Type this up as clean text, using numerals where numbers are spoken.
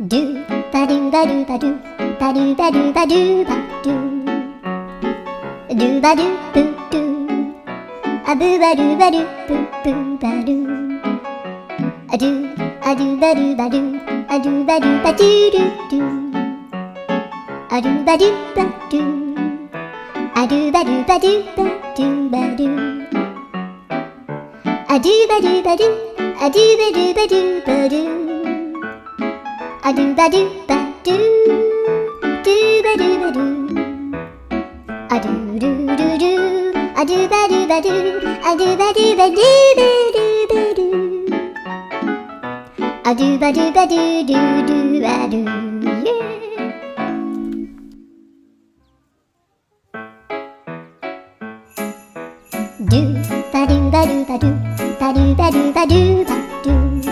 do ba do ba do ba do ba do ba do ba do ba do ba do boo do a boo ba do ba do boo boo ba do a do ba do ba do a do ba do ba do do do a do ba do ba do a do ba do ba do ba do ba do a do ba do ba do a do ba do ba do ba do a do ba do ba do do ba do ba do a do do do do a do ba do ba do a do ba do ba do ba do ba do a do ba do ba do do do ba do